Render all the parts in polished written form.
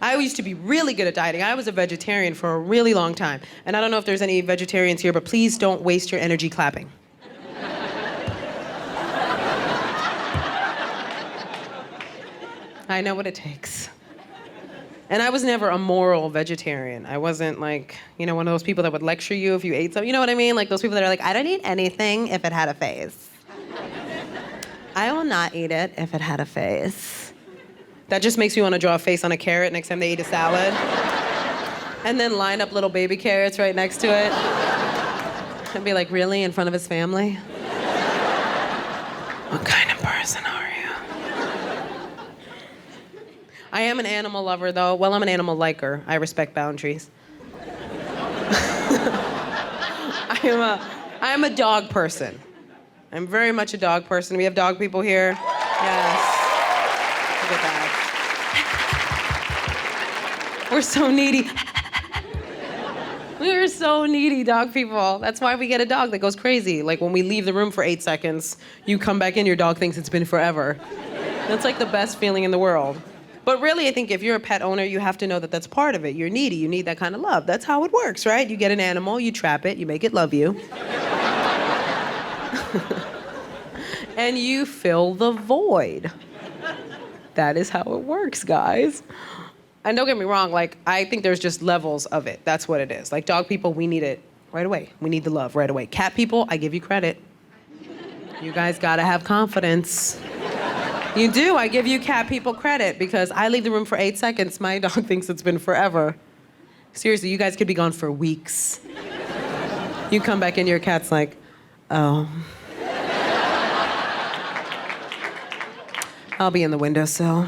I used to be really good at dieting. I was a vegetarian for a really long time. And I don't know if there's any vegetarians here, but please don't waste your energy clapping. I know what it takes. And I was never a moral vegetarian. I wasn't like, you know, one of those people that would lecture you if you ate something. You know what I mean? Like those people that are like, I don't eat anything if it had a face. I will not eat it if it had a face. That just makes me want to draw a face on a carrot next time they eat a salad. And then line up little baby carrots right next to it. And be like, really? In front of his family? What kind of person are you? I am an animal lover, though. Well, I'm an animal liker. I respect boundaries. I am a dog person. I'm very much a dog person. We have dog people here. Yes. Look at that. We're so needy. We're so needy, dog people. That's why we get a dog that goes crazy. Like when we leave the room for 8 seconds, you come back in, your dog thinks it's been forever. That's like the best feeling in the world. But really, I think if you're a pet owner, you have to know that that's part of it. You're needy. You need that kind of love. That's how it works, right? You get an animal, you trap it, you make it love you. And you fill the void. That is how it works, guys. And don't get me wrong, like, I think there's just levels of it. That's what it is. Like, dog people, we need it right away. We need the love right away. Cat people, I give you credit. You guys gotta have confidence. You do. I give you cat people credit because I leave the room for 8 seconds. My dog thinks it's been forever. Seriously, you guys could be gone for weeks. You come back in, your cat's like, oh. I'll be in the windowsill.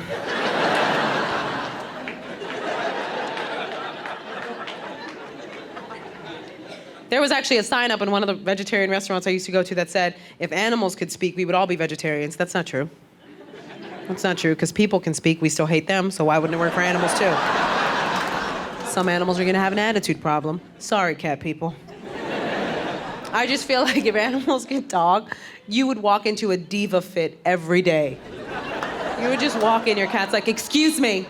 There was actually a sign up in one of the vegetarian restaurants I used to go to that said, if animals could speak, we would all be vegetarians. That's not true. That's not true, because people can speak, we still hate them, so why wouldn't it work for animals too? Some animals are gonna have an attitude problem. Sorry, cat people. I just feel like if animals could talk, you would walk into a diva fit every day. You would just walk in, your cat's like, excuse me.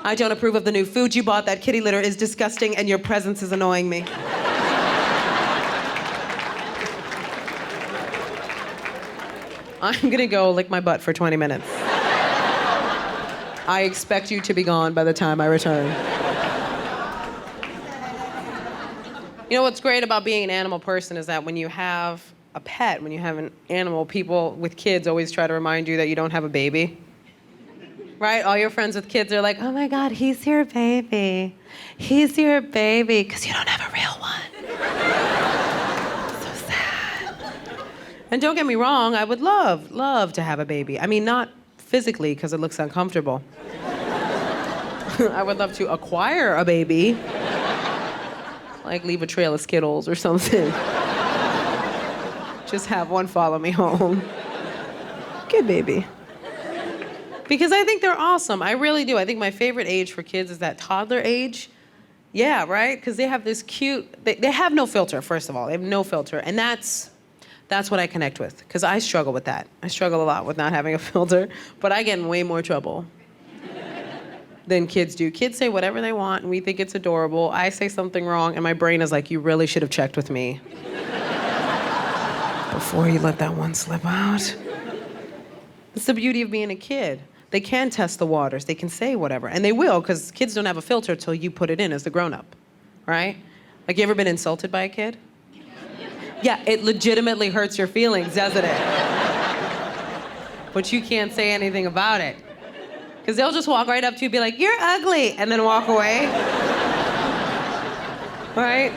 I don't approve of the new food you bought. That kitty litter is disgusting and your presence is annoying me. I'm gonna go lick my butt for 20 minutes. I expect you to be gone by the time I return. You know what's great about being an animal person is that when you have a pet, when you have an animal, people with kids always try to remind you that you don't have a baby. Right? All your friends with kids are like, oh my God, he's your baby. He's your baby, because you don't have a real one. So sad. And don't get me wrong, I would love to have a baby. I mean, not physically, because it looks uncomfortable. I would love to acquire a baby. Like leave a trail of Skittles or something. Just have one follow me home. Good baby. Because I think they're awesome. I really do. I think my favorite age for kids is that toddler age. Yeah, right? Because they have this cute, they have no filter, first of all. They have no filter. And that's what I connect with. Because I struggle with that. I struggle a lot with not having a filter. But I get in way more trouble than kids do. Kids say whatever they want, and we think it's adorable. I say something wrong, and my brain is like, you really should have checked with me before you let that one slip out. It's the beauty of being a kid. They can test the waters. They can say whatever. And they will, because kids don't have a filter till you put it in as the grown-up, right? Like, you ever been insulted by a kid? Yeah, it legitimately hurts your feelings, doesn't it? But you can't say anything about it. Because they'll just walk right up to you and be like, you're ugly, and then walk away. Right?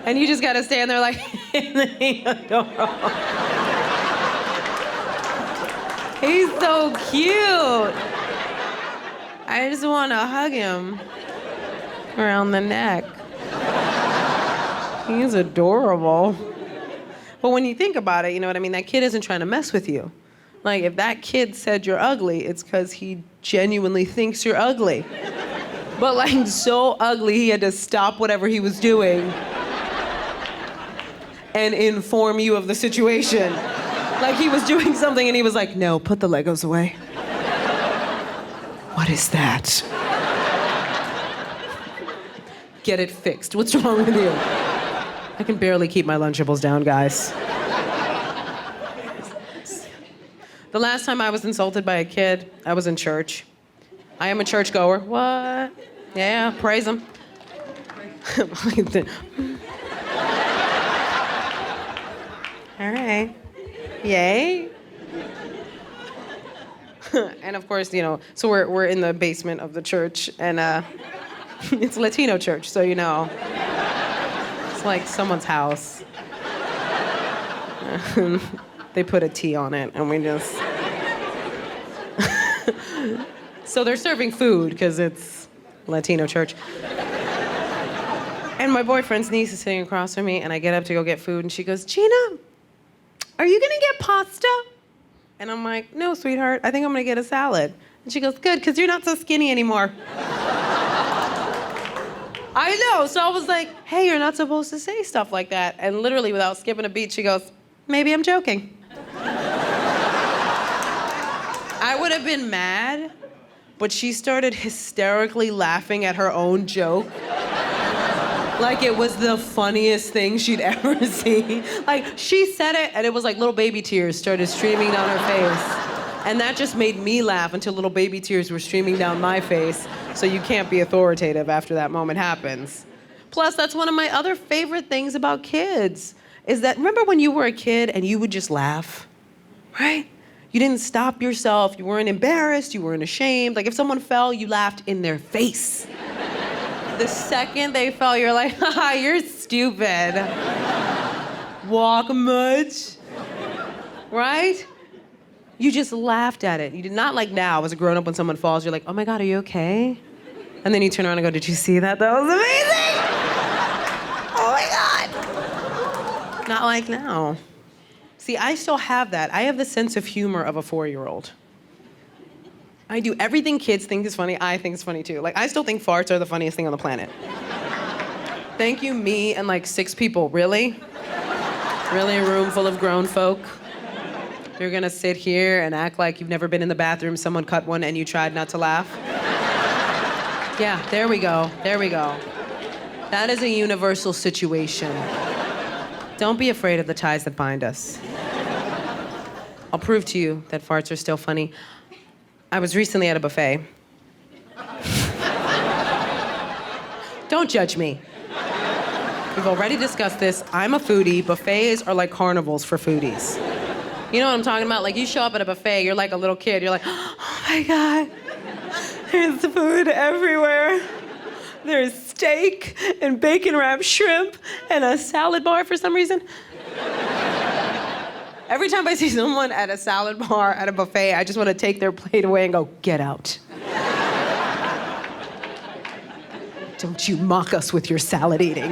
And you just gotta stand there like, adorable. He's so cute. I just want to hug him around the neck. He's adorable. But when you think about it, you know what I mean? That kid isn't trying to mess with you. Like, if that kid said you're ugly, it's because he genuinely thinks you're ugly. But like, so ugly, he had to stop whatever he was doing and inform you of the situation. Like, he was doing something and he was like, no, put the Legos away. what is that? Get it fixed. What's wrong with you? I can barely keep my Lunchables down, guys. The last time I was insulted by a kid, I was in church. I am a churchgoer. What? Yeah, praise him. All right. Yay. And of course, so we're in the basement of the church, and it's a Latino church, so it's like someone's house. They put a T on it, and we just... So they're serving food, because it's Latino church. And my boyfriend's niece is sitting across from me, and I get up to go get food, and she goes, Gina, are you gonna get pasta? And I'm like, no, sweetheart, I think I'm gonna get a salad. And she goes, good, because you're not so skinny anymore. I know, so I was like, hey, you're not supposed to say stuff like that. And literally, without skipping a beat, she goes, maybe I'm joking. I would have been mad, but she started hysterically laughing at her own joke. Like it was the funniest thing she'd ever seen. Like, she said it, and it was like little baby tears started streaming down her face. And that just made me laugh until little baby tears were streaming down my face. So you can't be authoritative after that moment happens. Plus, that's one of my other favorite things about kids, is that, remember when you were a kid and you would just laugh, right? You didn't stop yourself, you weren't embarrassed, you weren't ashamed. Like if someone fell, you laughed in their face. The second they fell, you're like, haha, you're stupid. Walk much, right? You just laughed at it. You did not, like now, as a grown-up, when someone falls, you're like, oh my God, are you okay? And then you turn around and go, did you see that? That was amazing! Oh my God! Not like now. See, I still have that. I have the sense of humor of a 4-year-old. I do everything kids think is funny, I think is funny too. Like, I still think farts are the funniest thing on the planet. Thank you, me and like 6 people. Really? Really, a room full of grown folk? You're gonna sit here and act like you've never been in the bathroom, someone cut one, and you tried not to laugh? Yeah, there we go. There we go. That is a universal situation. Don't be afraid of the ties that bind us. I'll prove to you that farts are still funny. I was recently at a buffet. Don't judge me. We've already discussed this. I'm a foodie. Buffets are like carnivals for foodies. You know what I'm talking about? Like, you show up at a buffet, you're like a little kid. You're like, oh my God, there's food everywhere. There's steak and bacon-wrapped shrimp and a salad bar for some reason. Every time I see someone at a salad bar at a buffet, I just want to take their plate away and go, get out. Don't you mock us with your salad eating.